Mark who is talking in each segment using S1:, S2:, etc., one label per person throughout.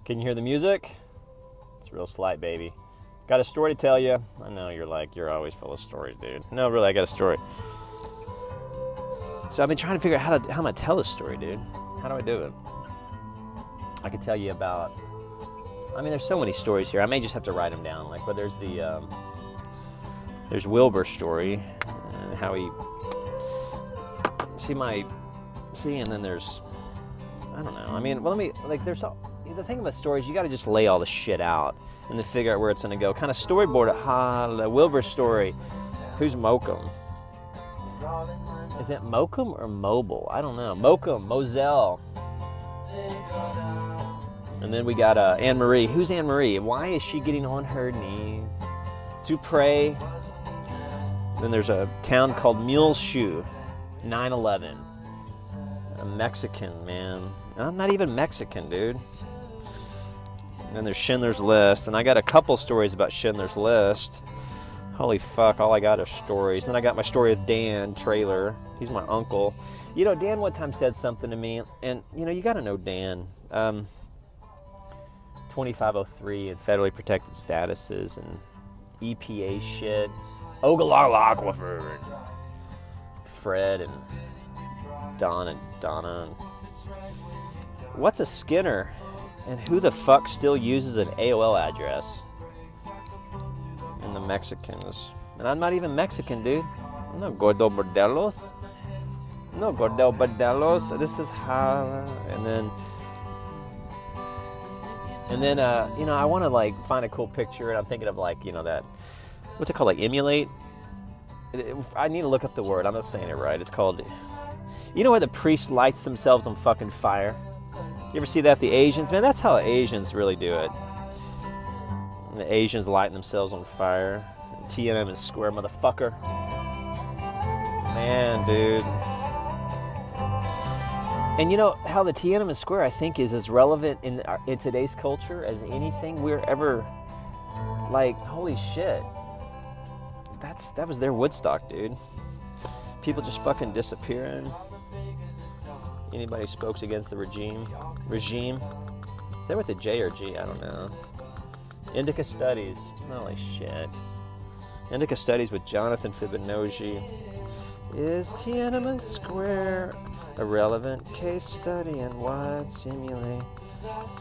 S1: Can you hear the music? It's real slight, baby. Got a story to tell you. I know you're always full of stories, dude. No, really, I got a story. So I've been trying to figure out how I'm gonna tell this story, dude. How do I do it? I could tell you about, there's so many stories here. I may just have to write them down. But there's there's Wilbur's story, and how he, and then there's, I don't know. There's the thing about stories, you got to just lay all the shit out and then figure out where it's going to go. Kind of storyboard it. Wilbur's story. Who's Mokum? Is it Mokum or Mobile? I don't know. Mokum, Moselle. And then we got Anne Marie. Who's Anne Marie? Why is she getting on her knees to pray? Then there's a town called Muleshoe, 9/11. A Mexican, man. I'm not even Mexican, dude. And then there's Schindler's List. And I got a couple stories about Schindler's List. Holy fuck, all I got are stories. Then I got my story with Dan Trailer. He's my uncle. Dan one time said something to me, and you got to know Dan. 2503 and federally protected statuses and EPA shit. Ogallala Aquifer. Fred and Don and Donna. And what's a Skinner? And who the fuck still uses an AOL address? And the Mexicans. And I'm not even Mexican, dude. I'm not Gordo Bordelos. No, Gordo Bordelos. This is how. And then, I want to find a cool picture, and I'm thinking of that, what's it called, emulate? I need to look up the word. I'm not saying it right. It's called, where the priest lights themselves on fucking fire? You ever see that? The Asians, man, that's how Asians really do it. And the Asians lighting themselves on fire. Tiananmen Square, motherfucker. Man, dude. And how the Tiananmen Square, I think, is as relevant in today's culture as anything we're ever, holy shit. That was their Woodstock, dude. People just fucking disappearing. Anybody who spoke against the regime. Is that with a J or G? I don't know. Indica Studies. Holy shit. Indica Studies with Jonathan Fibonojji. Is Tiananmen Square a relevant case study in what simulate?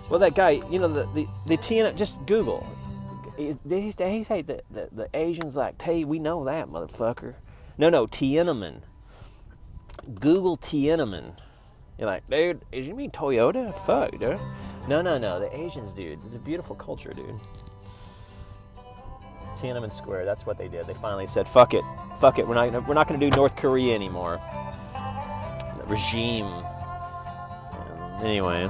S1: Well, that guy, the Tiananmen, just Google. They say the Asians hey, we know that, motherfucker. No, Tiananmen. Google Tiananmen. You're like, dude, you mean Toyota? Fuck, dude. No, the Asians, dude. It's a beautiful culture, dude. Tiananmen Square, that's what they did. They finally said, fuck it. We're not going to do North Korea anymore. The regime. Anyway,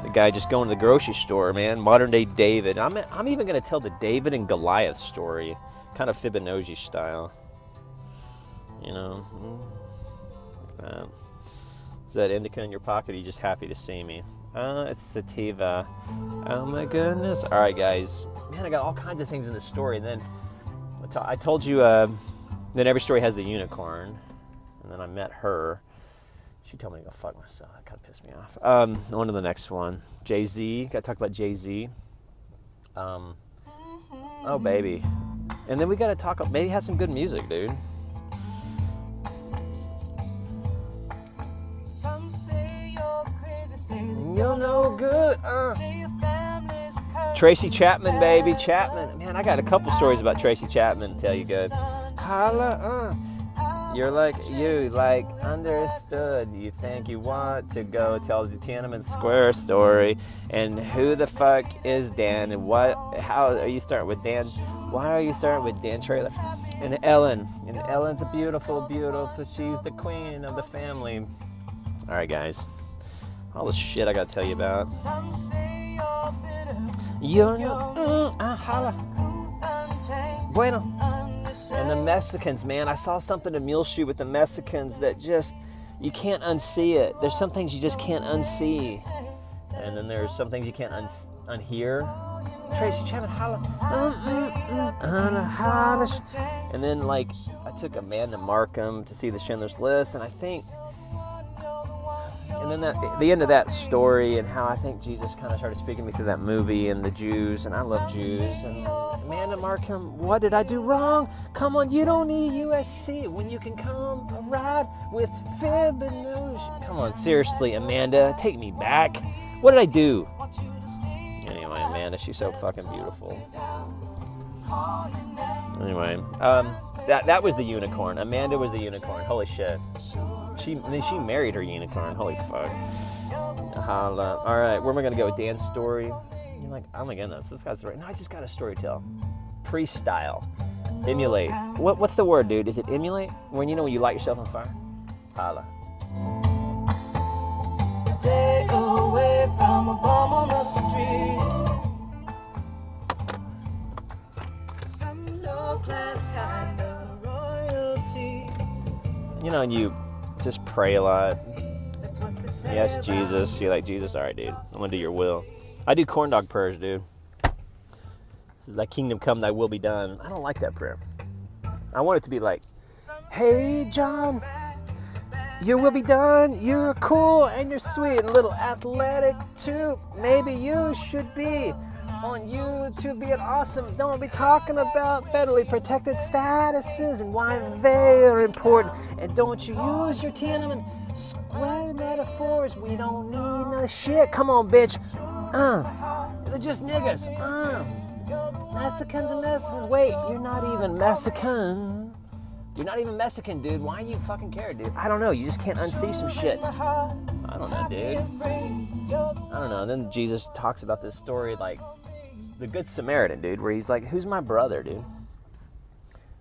S1: the guy just going to the grocery store, man. Modern day David. I'm even going to tell the David and Goliath story, kind of Fibonacci style. Like that. Is that indica in your pocket? Or are you just happy to see me? It's sativa. Oh my goodness. All right, guys. Man, I got all kinds of things in this story. And then I told you, then every story has the unicorn. And then I met her. She told me to go fuck myself. That kind of pissed me off. On to the next one. Jay-Z. Got to talk about Jay-Z. Oh, baby. And then we got to talk, maybe have some good music, dude. Some say you're crazy, say you're no good. Tracy Chapman, baby, Chapman. Man, I got a couple stories about Tracy Chapman to tell you good. Holla, You're understood. You think you want to go tell the Tiananmen Square story. And who the fuck is Dan? And how are you starting with Dan? Why are you starting with Dan Trailer? And Ellen. And Ellen's a beautiful. She's the queen of the family. All right, guys. All this shit I got to tell you about. Bueno. And the Mexicans, man. I saw something in Muleshoe with the Mexicans that just, you can't unsee it. There's some things you just can't unsee. And then there's some things you can't unhear. Tracy Chapman, holla. And then, I took Amanda Markham to see the Schindler's List, and I think, and then the end of that story and how I think Jesus kind of started speaking to me through that movie and the Jews, and I love Jews. And Amanda Markham, what did I do wrong? Come on, you don't need USC when you can come ride with Fibonojji. Come on, seriously, Amanda, take me back. What did I do? Anyway, Amanda, she's so fucking beautiful. Anyway, that was the unicorn. Amanda was the unicorn. Holy shit. She married her unicorn. Holy fuck. All right, where am I gonna go? Dan's story. You're like, oh my goodness, this guy's right. No, I just got a story to tell. Priest style. Emulate. What's the word, dude? Is it emulate? When you light yourself on fire? Holla. Day away from a bomb on the street. Class kind of royalty. You just pray a lot. Yes, Jesus. You're like, Jesus, all right, dude. I'm going to do your will. I do corn dog prayers, dude. This is thy kingdom come, thy will be done. I don't like that prayer. I want it to be like, hey, John, your will be done. You're cool and you're sweet and a little athletic, too. Maybe you should be on YouTube being awesome. Don't be talking about federally protected statuses and why they are important. And don't you use your Tiananmen Square metaphors. We don't need no shit. Come on, bitch. They're just niggas. Mexicans and Mexicans. Wait, you're not even Mexican. You're not even Mexican, dude. Why you fucking care, dude? I don't know. You just can't unsee some shit. I don't know, dude. I don't know. And then Jesus talks about this story like the Good Samaritan, dude, where he's like, who's my brother, dude?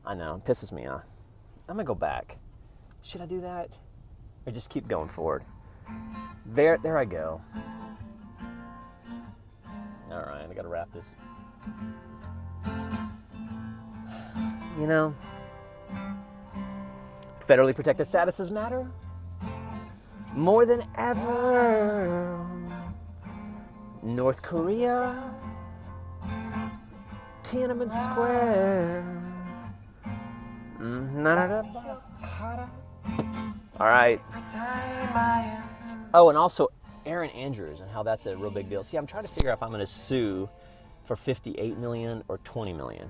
S1: I know, it pisses me off. I'm gonna go back. Should I do that? Or just keep going forward? There I go. All right, I gotta wrap this. Federally protected statuses matter more than ever. North Korea, Tiananmen Square. All right. Oh, and also Aaron Andrews and how that's a real big deal. See, I'm trying to figure out if I'm going to sue for 58 million or 20 million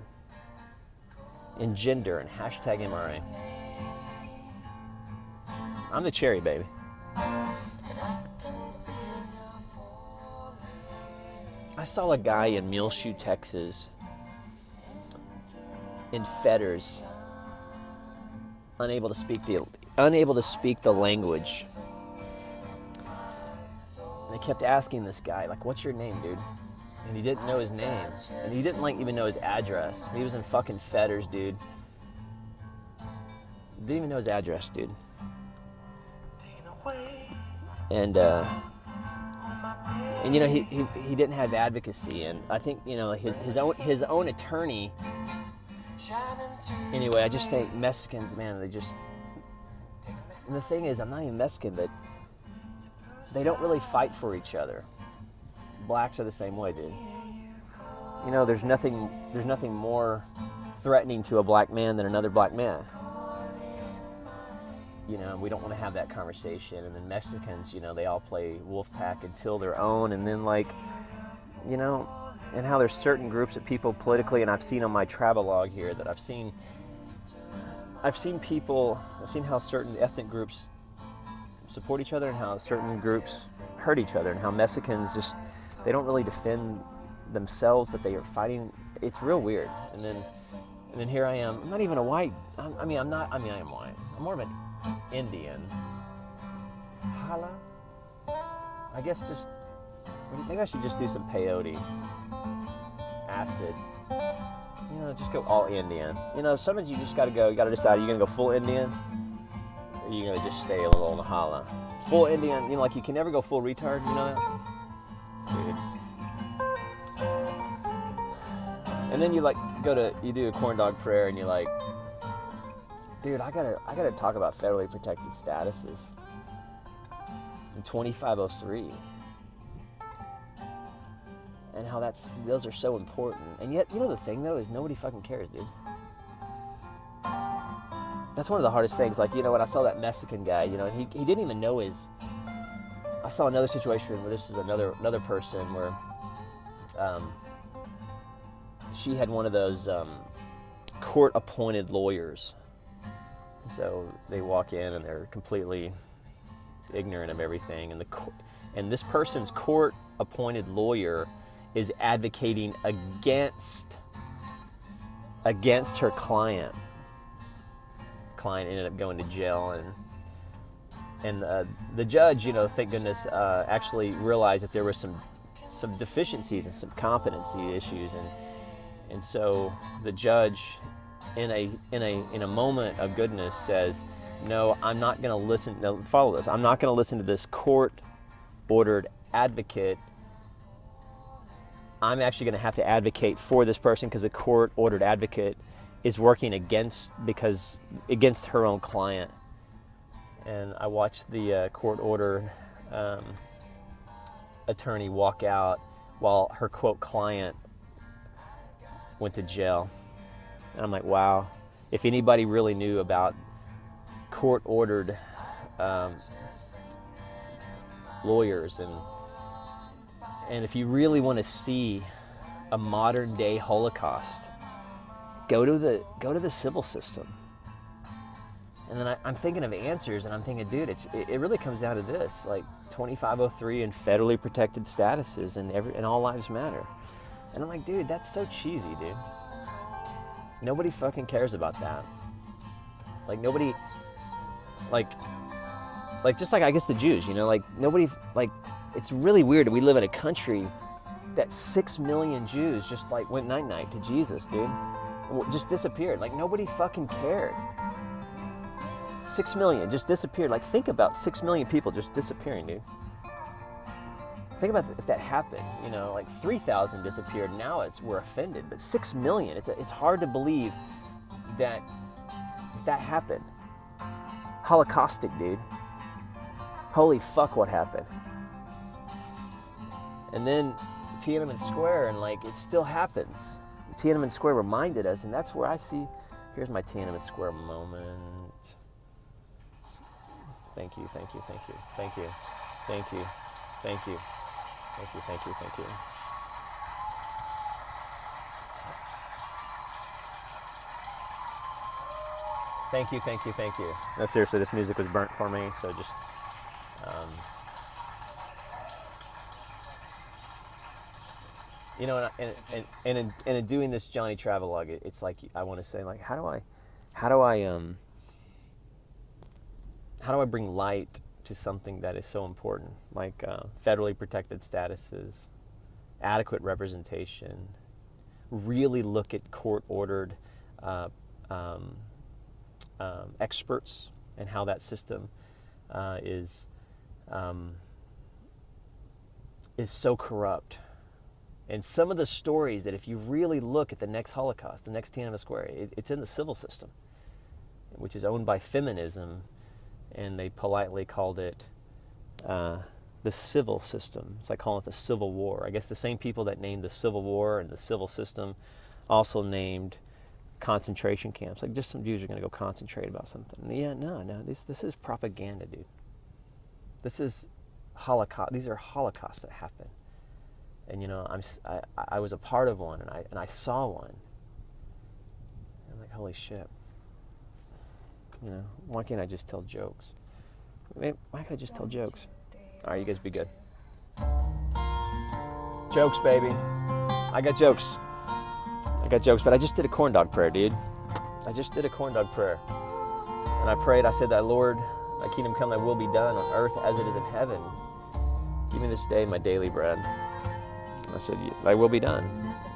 S1: in gender and hashtag MRA. I'm the cherry, baby. I saw a guy in Muleshoe, Texas, in fetters, unable to speak the language. And they kept asking this guy, like, what's your name, dude? And he didn't know his name. And he didn't even know his address. He was in fucking fetters, dude. Didn't even know his address, dude. And he didn't have advocacy, and I think his own attorney. Anyway, I just think Mexicans, man, they just. And the thing is, I'm not even Mexican, but they don't really fight for each other. Blacks are the same way, dude. There's nothing more threatening to a black man than another black man. We don't want to have that conversation. And then Mexicans, they all play wolf pack until their own. And then and how there's certain groups of people politically, and I've seen on my travelogue here that I've seen how certain ethnic groups support each other and how certain groups hurt each other, and how Mexicans they don't really defend themselves, but they are fighting. It's real weird. And then here I am. I'm not even a white. I am white. I'm more of an Indian. Hala. I guess maybe I should just do some peyote. Acid. Just go all Indian. Sometimes you just gotta go. You gotta decide, are you gonna go full Indian? Or are you gonna just stay a little on the hala? Full Indian, like you can never go full retard, you know that? Dude. And then you do a corn dog prayer and you're like, dude, I gotta talk about federally protected statuses in 2503 and how those are so important. And yet, the thing though is nobody fucking cares, dude. That's one of the hardest things. Like, when I saw that Mexican guy, and he didn't even know I saw another situation where this is another person where she had one of those court-appointed lawyers. So they walk in and they're completely ignorant of everything, and this person's court-appointed lawyer is advocating against her client. Client ended up going to jail, and the judge, thank goodness, actually realized that there were some deficiencies and some competency issues, and so the judge, in a moment of goodness, says, no, I'm not going to listen. Now, follow this. I'm not going to listen to this court-ordered advocate. I'm actually going to have to advocate for this person because the court-ordered advocate is working against her own client. And I watched the court-ordered attorney walk out while her quote client went to jail. And I'm like, wow, if anybody really knew about court-ordered lawyers, and if you really want to see a modern-day Holocaust, go to the civil system. And then I'm thinking of answers, and I'm thinking, dude, it really comes down to this, like 2503 and federally protected statuses, and all lives matter. And I'm like, dude, that's so cheesy, dude. Nobody fucking cares about that. Like nobody, like just like I guess the Jews, like nobody, like it's really weird that we live in a country that 6 million Jews just like went night-night to Jesus, dude. Just disappeared. Like nobody fucking cared. 6 million just disappeared. Like think about 6 million people just disappearing, dude. Think about if that happened, like 3,000 disappeared. Now we're offended, but 6 million, it's hard to believe that happened. Holocaustic, dude. Holy fuck, what happened? And then Tiananmen Square, and like it still happens. Tiananmen Square reminded us, and that's where I see, here's my Tiananmen Square moment. Thank you, thank you, thank you, thank you, thank you, thank you. Thank you, thank you, thank you. Thank you, thank you, thank you. No, seriously, this music was burnt for me, so just, and in doing this Johnny Travelog, it's like I want to say, like, how do I bring light to something that is so important, like federally protected statuses, adequate representation, really look at court-ordered experts and how that system is so corrupt. And some of the stories that if you really look at the next Holocaust, the next Tiananmen Square, it's in the civil system, which is owned by feminism, and they politely called it the civil system. It's like calling it the Civil War. I guess the same people that named the Civil War and the civil system also named concentration camps. Like just some Jews are going to go concentrate about something. Yeah, no, this is propaganda, dude. This is Holocaust. These are Holocausts that happen. And I was a part of one, and I saw one. I'm like, holy shit. Why can't I just tell jokes? Why can't I just tell jokes? All right, you guys be good. Jokes, baby. I got jokes, but I just did a corn dog prayer, dude. I just did a corn dog prayer. And I prayed, I said, thy Lord, thy kingdom come, thy will be done on earth as it is in heaven. Give me this day my daily bread. And I said, thy will be done.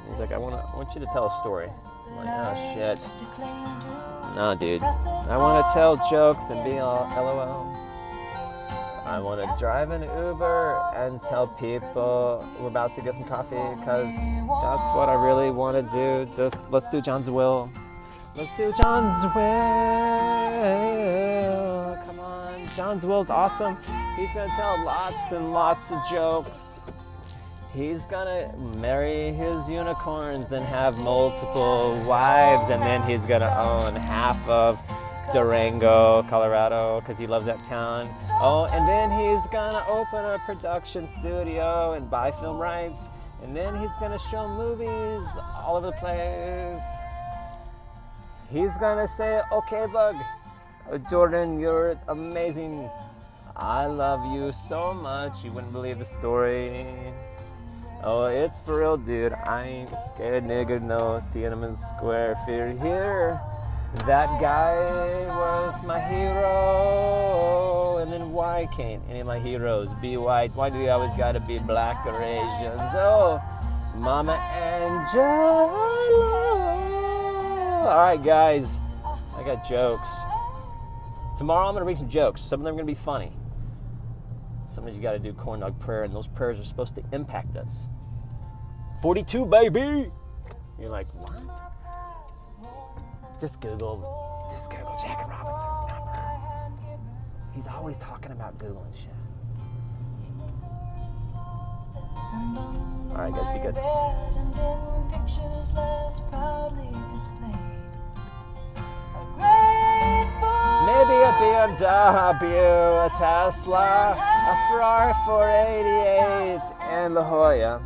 S1: He's like, I want you to tell a story. I'm like, oh shit. No, dude. I want to tell jokes and be all LOL. I want to drive an Uber and tell people we're about to get some coffee because that's what I really want to do. Just let's do John's will. Let's do John's will. Come on. John's will's awesome. He's going to tell lots and lots of jokes. He's gonna marry his unicorns and have multiple wives, and then he's gonna own half of Durango, Colorado, because he loves that town. Oh, and then he's gonna open a production studio and buy film rights, and then he's gonna show movies all over the place. He's gonna say, okay, Bug, Jordan, you're amazing. I love you so much, you wouldn't believe the story. Oh, it's for real, dude. I ain't scared, nigga, no Tiananmen Square fear here. That guy was my hero. And then why can't any of my heroes be white? Why do they always gotta be black or Asians? Oh, Mama Angela. All right, guys, I got jokes. Tomorrow I'm gonna read some jokes. Some of them are gonna be funny. Sometimes you gotta do corn dog prayer, and those prayers are supposed to impact us. 42, baby! You're like, what? Just Google Jackie Robinson's number. He's always talking about Googling shit. All right, guys, be good. Maybe a BMW, a Tesla, a Ferrari 488, and La Jolla.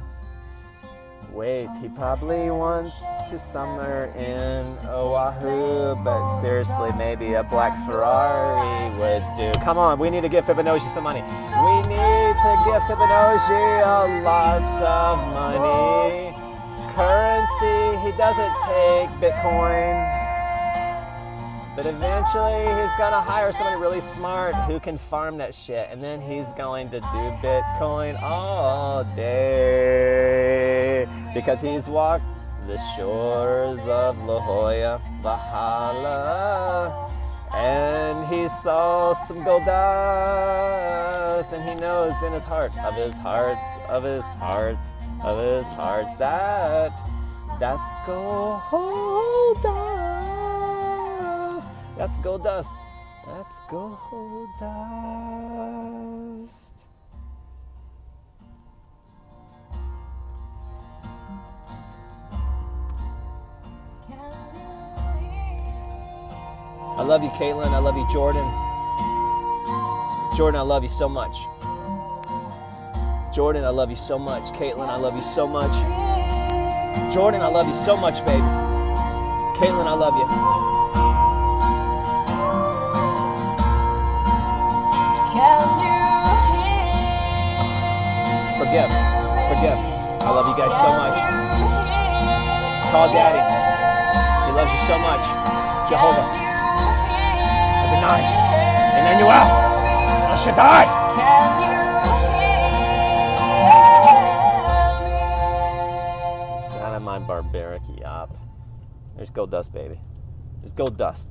S1: Wait, he probably wants to summer in Oahu, but seriously, maybe a black Ferrari would do. Come on, we need to give Fibonojji some money. We need to give Fibonojji a lots of money. Currency, he doesn't take Bitcoin. But eventually he's gonna hire somebody really smart who can farm that shit, and then he's going to do Bitcoin all day because he's walked the shores of La Jolla, Valhalla, and he saw some gold dust, and he knows in his heart, of his hearts, that that's gold dust. That's gold dust. That's gold dust. I love you, Caitlin. I love you, Jordan. Jordan, I love you so much. Jordan, I love you so much. Caitlin, I love you so much. Jordan, I love you so much, baby. Caitlin, I love you. Forgive. I love you guys so much. Call Daddy. He loves you so much. Jehovah. Adonai. Emmanuel. El Shaddai. Son of my barbaric yop. There's gold dust, baby. There's gold dust.